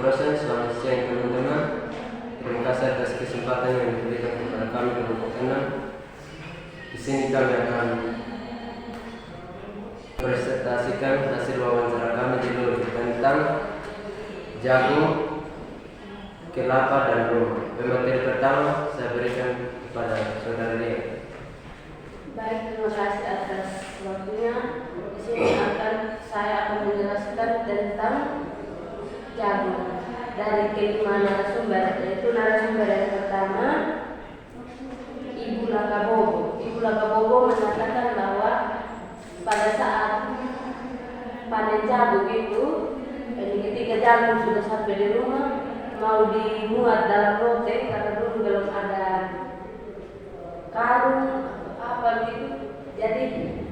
dosen, selamat siang teman-teman. Terima kasih atas kesempatan yang diberikan kepada kami kelompok 6. Di sini kami akan presentasikan hasil wawancara kami di Lulu tentang jagung, kelapa, dan rum. Materi pertama saya berikan kepada saudara Lia. Baik, terima kasih atas waktunya. Di sini saya akan menjelaskan tentang jagung dari kelima narasumber, yaitu narasumber yang pertama Ibu Lakabobo. Ibu Lakabobo mengatakan bahwa pada saat panen jagung itu, ketika jagung sudah sampai di rumah, mau dimuat dalam roteng karena dulu belum ada karung apa gitu. Jadi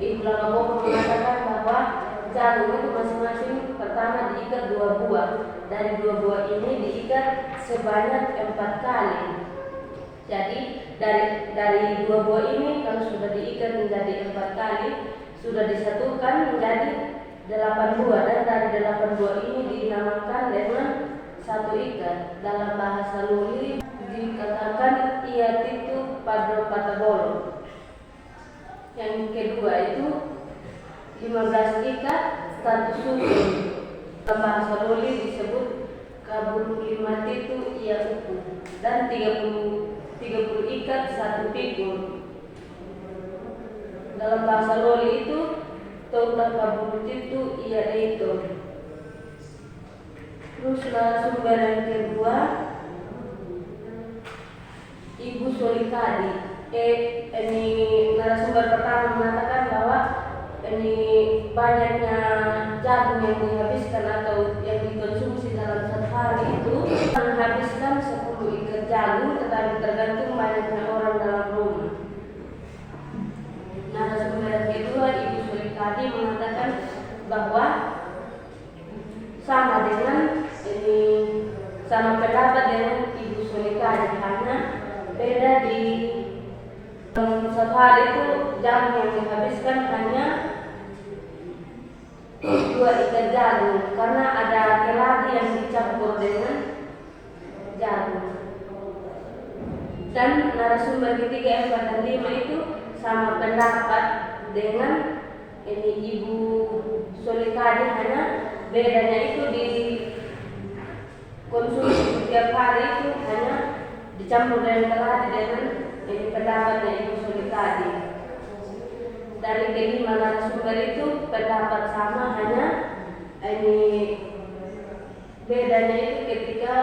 Ibu Lakabobo mengatakan bahwa jagung itu masing-masing pertama diikat 2 buah. Dari 2 buah ini diikat sebanyak 4 kali. Jadi dari 2 buah ini kalau sudah diikat menjadi 4 kali, sudah disatukan menjadi 8 buah, dan dari 8 buah ini dinamakan dengan satu ikat. Dalam bahasa Luli dikatakan ia titu padro patabolo. Yang kedua itu 15 ikat satu suku. Dalam bahasa Luli disebut kabulu 5 titu ia uku, dan 30 ikat satu pikul. Dalam bahasa Loli itu total kabulu titu ia itu. Terus narasumber yang kedua Ibu Solikadi. Ini narasumber pertama mengatakan bahwa ini banyaknya jagung yang dihabiskan atau yang dikonsumsi dalam satu hari itu menghabiskan 10 ikat jagung, tetapi tergantung banyaknya orang dalam rumah. Narasumber yang kedua Ibu Solikadi mengatakan bahwa sama pendapat dengan Ibu Solikadi, karena beda di satu hari itu jagung yang dihabiskan hanya 2 ikat jagung, karena ada keladi yang dicampur dengan jagung. Dan narasumber ketiga 4 dan 5 itu sama pendapat dengan ini Ibu Solikadi, hanya bedanya itu di konsumsi setiap hari itu hanya dicampur dengan keladi dengan ini pendapatnya Ibu Solikadi. Dari kelima narasumber itu pendapat sama, hanya ini bedanya itu ketika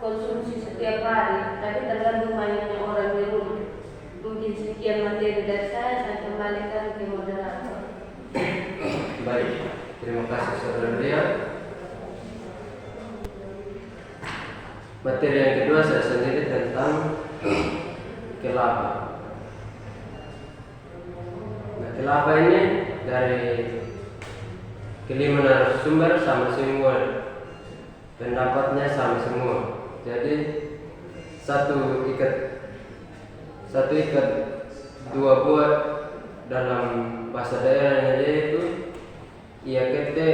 konsumsi setiap hari, tapi tergantung banyaknya orang di rumah. Mungkin sekian materi dari saya kembalikan ke moderator. Baik, terima kasih saudara Lia. Materi yang kedua saya sendiri tentang kelapa. Nah, kelapa ini dari kelima narasumber sama semua, pendapatnya sama semua. Jadi satu ikat 2 buah dalam bahasa daerahnya dia itu ia kete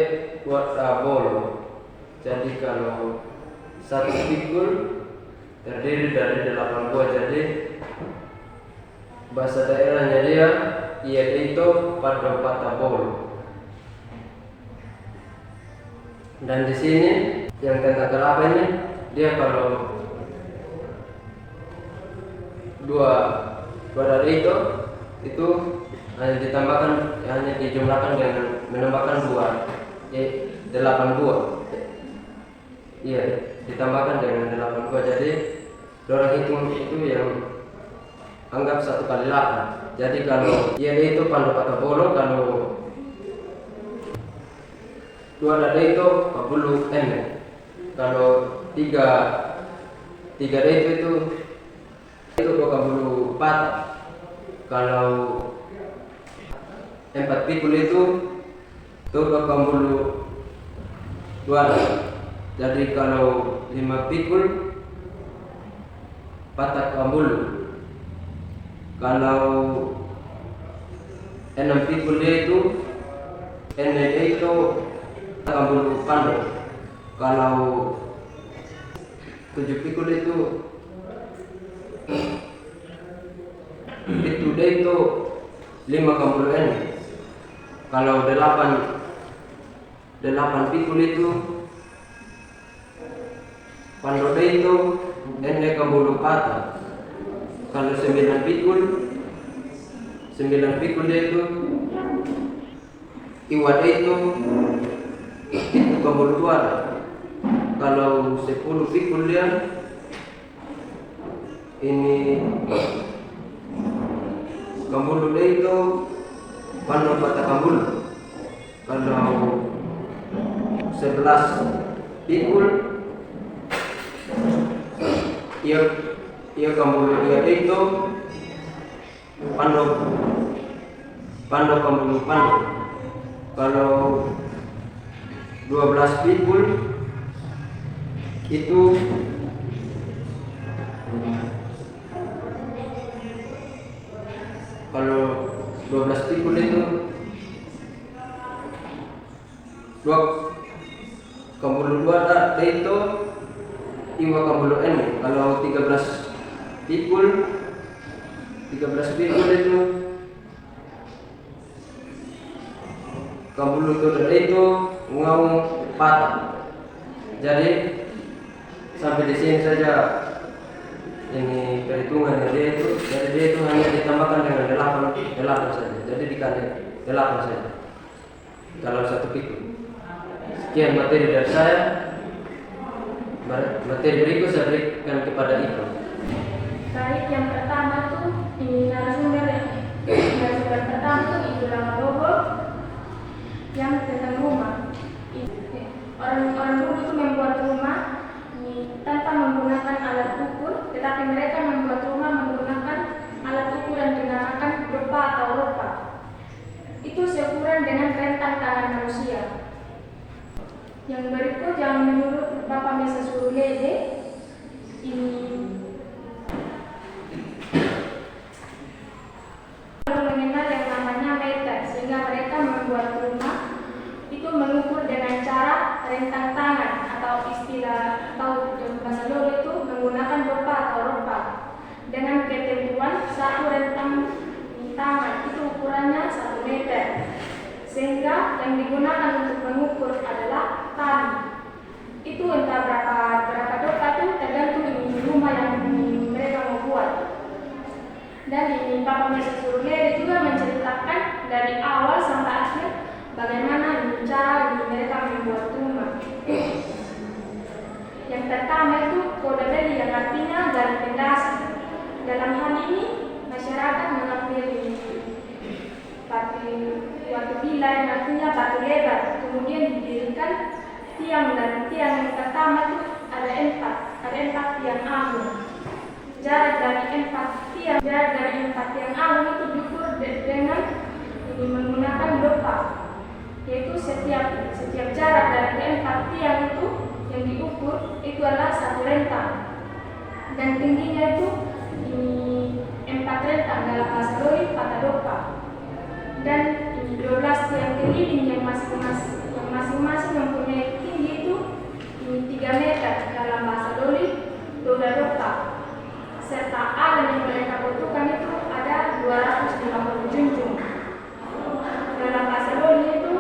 buat bolo. Jadi kalau satu pikul terdiri dari 8 buah, jadi bahasa daerahnya dia ia itu padro patabolo. Dan di sini yang tentang kelapa ini, dia kalau dua dari itu hanya ditambahkan, hanya dijumlahkan dengan menambahkan 8 buah. Iya, ditambahkan dengan 8 buah. Jadi orang hitung itu yang anggap 1 kali 8. Jadi kalau ia itu padro patabolo, kalau 2 dari itu 40 m. Kalau 3 dari itu 24. Kalau 4 pikul itu 22. Jadi kalau 5 pikul 40. Kalau 6 pikul itu 40 pandai. Kalau 7 pikul itu dia itu 50 N. Kalau 8 pikul itu pandode itu N kambulu pata. Kalau 9 pikul dia itu iwade itu kambulu tuara. Kalau 10 pikul dia ini kambulu dia itu pano bata kambulu. Kalau 11 pikul ia kambulu dia itu pano kambulu pano. Kalau 12 pikul itu kalau 12 pikul itu dua kambulu dua itu iwa kambulu N. Kalau 13 pikul itu kambulu itu ngau patah. Jadi sampai di sini saja ini perhitungan dia itu. Jadi dia itu hanya ditambahkan dengan 8 saja. Jadi dikali 8 saja kalau 1 pikul. Sekian materi dari saya. Materi berikut saya berikan kepada Iko. Baik, yang pertama tuh ini narasumber pertama tuh Ibu Rama Bobo yang tentang rumah. Orang-orang dulu itu membuat rumah tanpa menggunakan alat ukur, tetapi mereka membuat rumah menggunakan alat ukur yang dinamakan dopa atau ropa. Itu seukuran dengan rentang tangan manusia. Yang berikut yang menurut Bapak Mesa Surulede ini mengenal yang namanya meter, sehingga mereka membuat rumah itu mengukur dengan cara rentang tangan atau istilah atau bahasa Jawa itu menggunakan dopa atau ropa dengan ketentuan 1 rentang tangan itu ukurannya 1 meter, sehingga yang digunakan untuk mengukur adalah tali. Itu entah berapa dopa itu tergantung ini rumah yang mereka mau buat. Dan ini Bapak Mesa Surulede juga menceritakan dari awal sampai akhir bagaimana cara mereka membuat rumah. Yang pertama itu kode beli yang artinya gali pendasi. Dalam hal ini masyarakat mengambil batu bila yang artinya batu lebar, kemudian didirikan tiang, dan tiang yang pertama itu ada 4 tiang agung. Jarak dari 4 tiang agung itu diukur dengan ini menggunakan dopa, yaitu setiap jarak dari 4 tiang itu yang diukur itu adalah 1 rentang, dan tingginya itu 4 rentang dalam bahasa Loli patadopa. Dan 12 tiang keliling yang masing-masing mempunyai tinggi itu 3 meter dalam bahasa Loli dodadopa, serta alat yang mereka butuhkan itu ada 250 junjung. Dalam bahasa Loli itu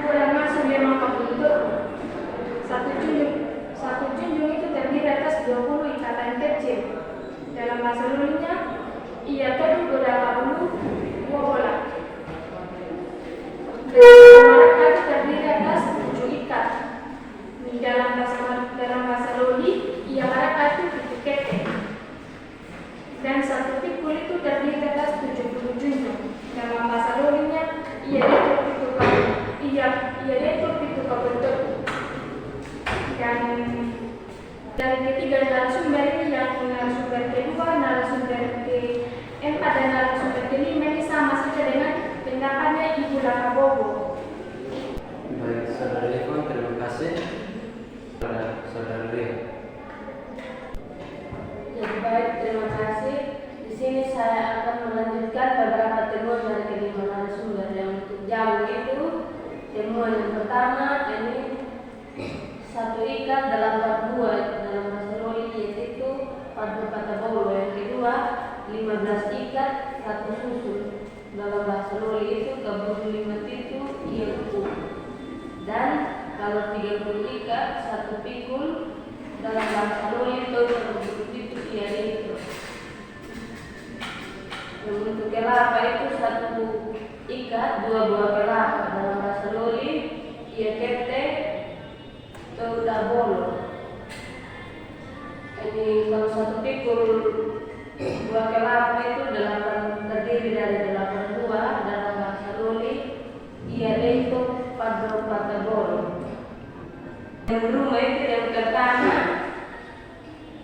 kurang masuk 50 satu junjung itu terdiri atas 20 ikatan kecil. Dalam bahasa Lolinya ia terdiri 22 bola. Mereka itu terdiri atas 7 ikat. Dalam bahasa Loli ia mereka itu 7 kete. Dan 1 pikul itu terdiri atas 70 junjung. Dalam bahasa Lolinya ia itu pitu kabentuk. Dan dari ketiga narasumber ini, yang narasumber kedua, narasumber keempat, dan narasumber kelima ini sama saja dengan pendapatnya Ibu Rama Bobo. Baik, saudara Iko, terima kasih. Saudara Ria. Jadi baik, terima kasih. Di sini saya akan melanjutkan beberapa temuan dari kelima narasumber. Yang untuk jamu itu, temuan yang pertama ini 1 ikat dalam bab 2 dalam bahasa Loli dalam bahasa Loli itu 35 itu ia utuh. Dan kalau 30 ikat satu pikul dalam bahasa Loli itu 30 itu ia itu. Untuk kelapa itu satu ikat 2 buah kelapa dalam bahasa Loli ia kete atau dabolo. Ini kalau satu pikul buah kelapa itu terdiri dari 8 buah dalam bahasa Loli ia itu padro patabolo. Yang rumah itu yang pertama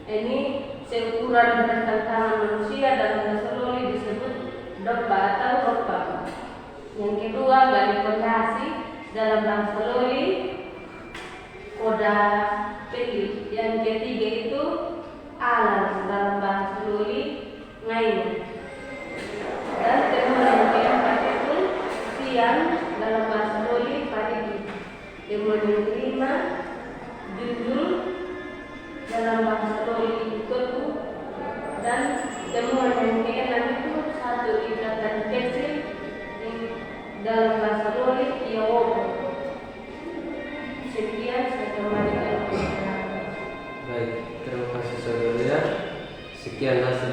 ini seukuran dengan tangan manusia dalam bahasa Loli disebut dopa atau ropa. Yang kedua balik fondasi dalam bahasa Loli koda peli. Yang ketiga itu alam dalam bahasa Loli ngain. Dan temuan yang keempat itu siang dalam bahasa Loli pagi. Temuan yang kelima jujur dalam bahasa Loli ikutu. Dan temuan yang keenam itu satu ikatan kecil dalam bahasa Loli iawobo. Sekian saya kembalikan. Baik, terima kasih saudara. Sekian hasil